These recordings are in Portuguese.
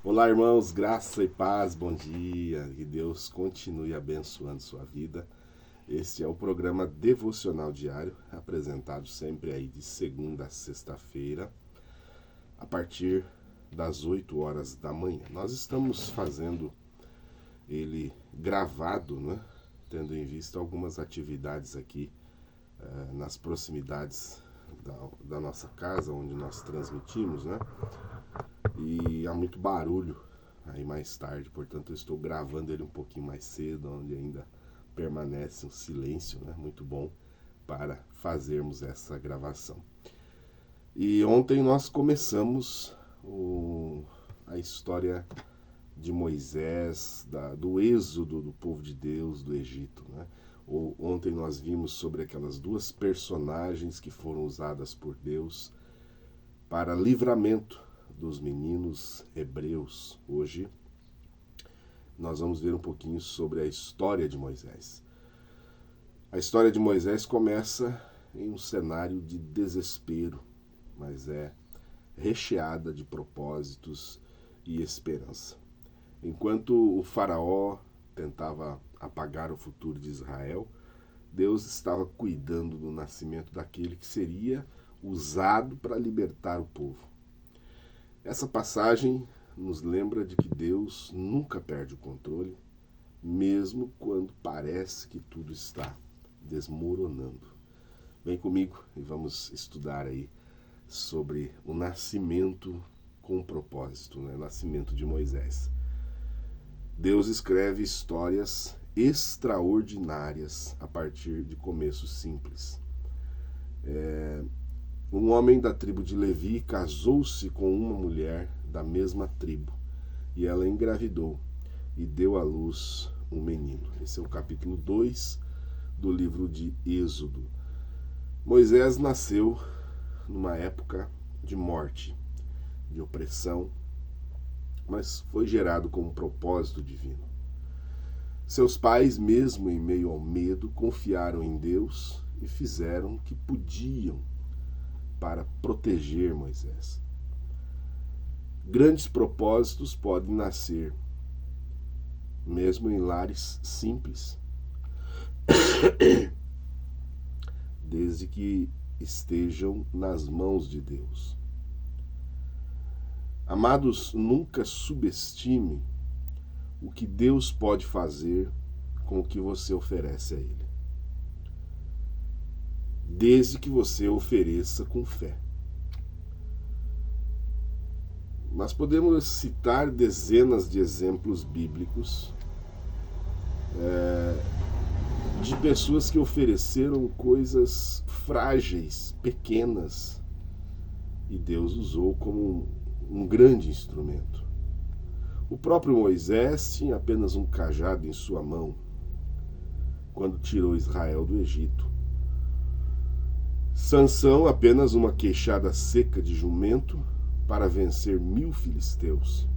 Olá, irmãos, graça e paz, bom dia, que Deus continue abençoando sua vida. Este é o programa Devocional Diário, apresentado sempre aí de segunda a sexta-feira, a partir das 8 horas da manhã. Nós estamos fazendo ele gravado, né? Tendo em vista algumas atividades aqui nas proximidades da nossa casa, onde nós transmitimos, né? E há muito barulho aí mais tarde, portanto eu estou gravando ele um pouquinho mais cedo, onde ainda permanece um silêncio, né, muito bom para fazermos essa gravação. E ontem nós começamos a história de Moisés, do êxodo do povo de Deus do Egito, né? Ontem nós vimos sobre aquelas duas personagens que foram usadas por Deus para livramento dos meninos hebreus. Hoje nós vamos ver um pouquinho sobre a história de Moisés. A história de Moisés começa em um cenário de desespero, mas é recheada de propósitos e esperança. Enquanto o faraó tentava apagar o futuro de Israel, Deus estava cuidando do nascimento daquele que seria usado para libertar o povo. Essa passagem nos lembra de que Deus nunca perde o controle, mesmo quando parece que tudo está desmoronando. Vem comigo e vamos estudar aí sobre o nascimento com propósito, né? O nascimento de Moisés. Deus escreve histórias extraordinárias a partir de começos simples. Um homem da tribo de Levi casou-se com uma mulher da mesma tribo e ela engravidou e deu à luz um menino. Esse é o capítulo 2 do livro de Êxodo. Moisés nasceu numa época de morte, de opressão, mas foi gerado com um propósito divino. Seus pais, mesmo em meio ao medo, confiaram em Deus e fizeram o que podiam para proteger Moisés. Grandes propósitos podem nascer mesmo em lares simples, desde que estejam nas mãos de Deus. Amados, nunca subestime o que Deus pode fazer com o que você oferece a Ele, desde que você ofereça com fé. Nós podemos citar dezenas de exemplos bíblicos de pessoas que ofereceram coisas frágeis, pequenas, e Deus usou como um grande instrumento. O próprio Moisés tinha apenas um cajado em sua mão quando tirou Israel do Egito. Sansão apenas uma queixada seca de jumento para vencer 1000 filisteus.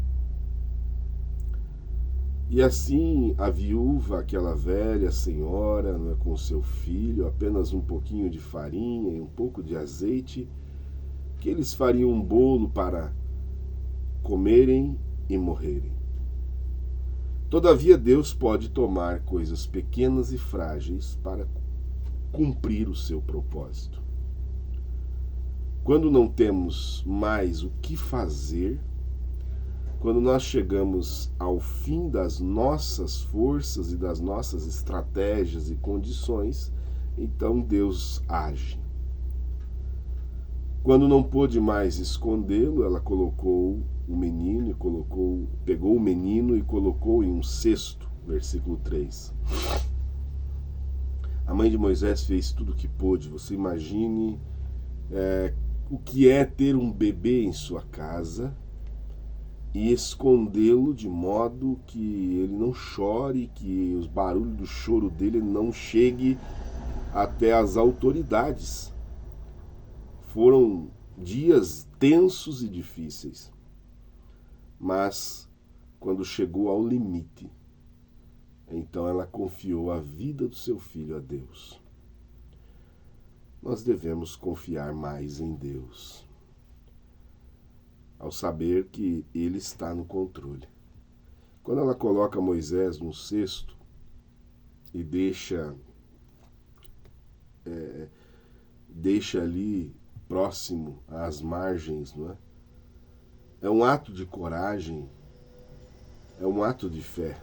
E assim a viúva, aquela velha senhora, com seu filho, apenas um pouquinho de farinha e um pouco de azeite, que eles fariam um bolo para comerem e morrerem. Todavia Deus pode tomar coisas pequenas e frágeis para cumprir o seu propósito. Quando não temos mais o que fazer, quando nós chegamos ao fim das nossas forças e das nossas estratégias e condições, então Deus age. Quando não pôde mais escondê-lo, ela colocou o menino e pegou o menino e colocou em um cesto, versículo 3. A mãe de Moisés fez tudo o que pôde. Você imagine o que é ter um bebê em sua casa e escondê-lo de modo que ele não chore, que os barulhos do choro dele não chegue até as autoridades. Foram dias tensos e difíceis, mas quando chegou ao limite, então ela confiou a vida do seu filho a Deus. Nós devemos confiar mais em Deus. ao saber que ele está no controle. Quando ela coloca Moisés no cesto e deixa ali próximo às margens, não é? É um ato de coragem, é um ato de fé.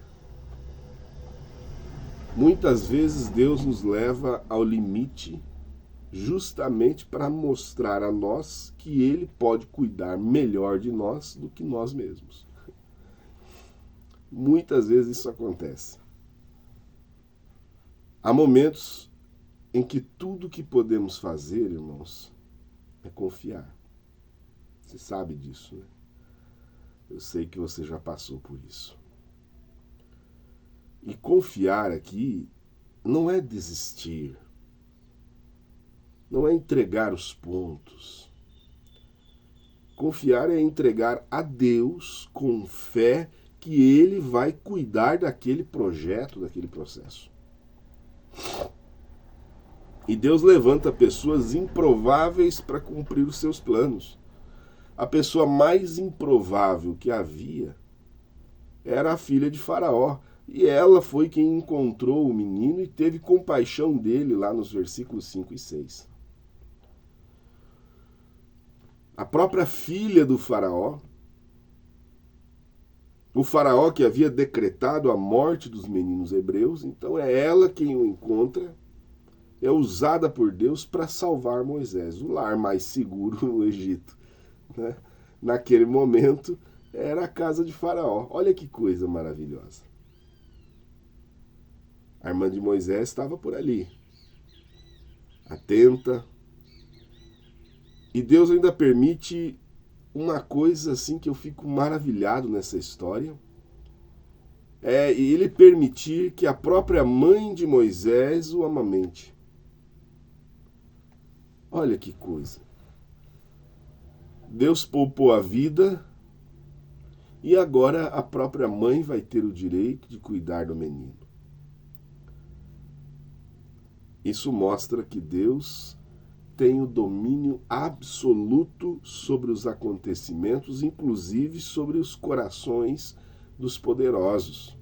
Muitas vezes Deus nos leva ao limite justamente para mostrar a nós que Ele pode cuidar melhor de nós do que nós mesmos. Muitas vezes isso acontece. Há momentos em que tudo que podemos fazer, irmãos, é confiar. Você sabe disso, né? Eu sei que você já passou por isso. E confiar aqui não é desistir, não é entregar os pontos. Confiar é entregar a Deus com fé que Ele vai cuidar daquele projeto, daquele processo. E Deus levanta pessoas improváveis para cumprir os seus planos. A pessoa mais improvável que havia era a filha de Faraó. E ela foi quem encontrou o menino e teve compaixão dele lá nos versículos 5 e 6. A própria filha do Faraó, o Faraó que havia decretado a morte dos meninos hebreus, então é ela quem o encontra, é usada por Deus para salvar Moisés, o lar mais seguro no Egito, né? Naquele momento era a casa de Faraó. Olha que coisa maravilhosa. A irmã de Moisés estava por ali, atenta. E Deus ainda permite uma coisa assim que eu fico maravilhado nessa história. É Ele permitir que a própria mãe de Moisés o amamente. Olha que coisa. Deus poupou a vida e agora a própria mãe vai ter o direito de cuidar do menino. Isso mostra que Deus tem o domínio absoluto sobre os acontecimentos, inclusive sobre os corações dos poderosos.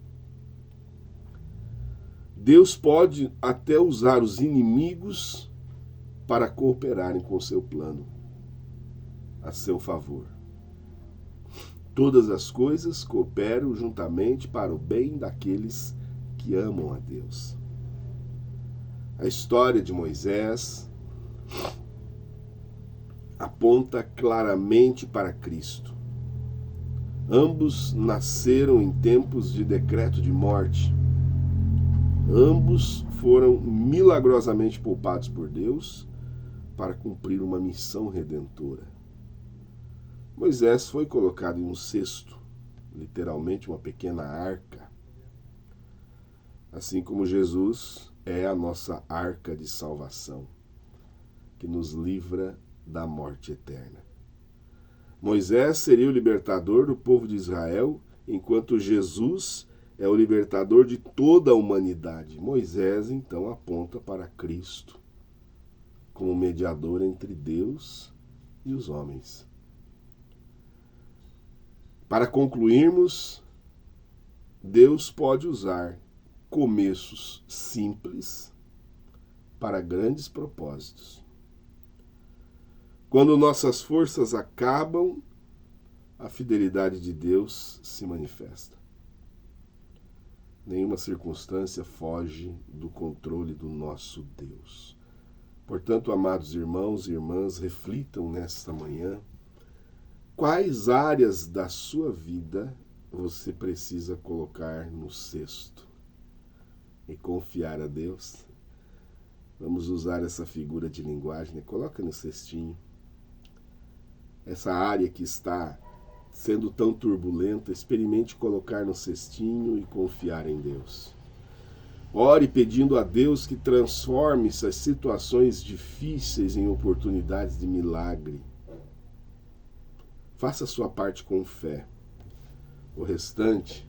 Deus pode até usar os inimigos para cooperarem com o seu plano, a seu favor. Todas as coisas cooperam juntamente para o bem daqueles que amam a Deus. A história de Moisés aponta claramente para Cristo. Ambos nasceram em tempos de decreto de morte. Ambos foram milagrosamente poupados por Deus para cumprir uma missão redentora. Moisés foi colocado em um cesto, literalmente uma pequena arca, assim como Jesus é a nossa arca de salvação, que nos livra da morte eterna. Moisés seria o libertador do povo de Israel, enquanto Jesus é o libertador de toda a humanidade. Moisés, então, aponta para Cristo como mediador entre Deus e os homens. Para concluirmos, Deus pode usar começos simples para grandes propósitos. Quando nossas forças acabam, a fidelidade de Deus se manifesta. Nenhuma circunstância foge do controle do nosso Deus. Portanto, amados irmãos e irmãs, reflitam nesta manhã quais áreas da sua vida você precisa colocar no cesto e confiar a Deus. Vamos usar essa figura de linguagem, né? Coloca no cestinho. Essa área que está sendo tão turbulenta, experimente colocar no cestinho e confiar em Deus. Ore pedindo a Deus que transforme essas situações difíceis em oportunidades de milagre. Faça a sua parte com fé. O restante,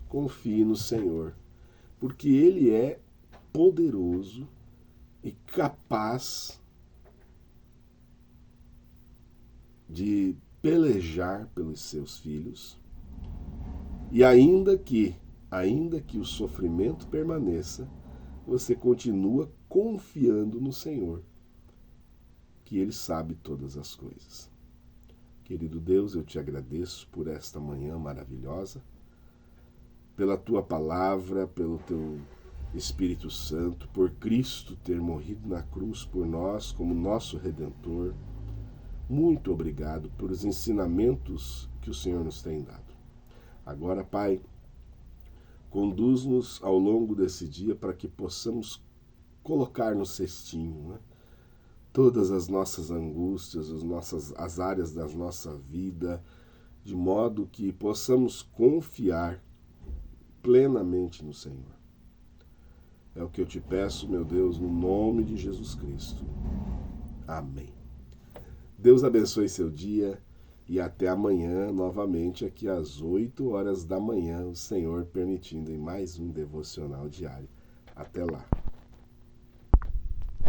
confie no Senhor, porque Ele é poderoso e capaz de pelejar pelos seus filhos, e ainda que o sofrimento permaneça, você continua confiando no Senhor, que Ele sabe todas as coisas. Querido Deus, eu te agradeço por esta manhã maravilhosa, pela Tua palavra, pelo Teu Espírito Santo, por Cristo ter morrido na cruz por nós como nosso Redentor. Muito obrigado pelos ensinamentos que o Senhor nos tem dado. Agora, Pai, conduz-nos ao longo desse dia para que possamos colocar no cestinho, né, todas as nossas angústias, as áreas da nossa vida, de modo que possamos confiar plenamente no Senhor. É o que eu te peço, meu Deus, no nome de Jesus Cristo. Amém. Deus abençoe seu dia e até amanhã, novamente, aqui às 8 horas da manhã, o Senhor permitindo, em mais um devocional diário. Até lá.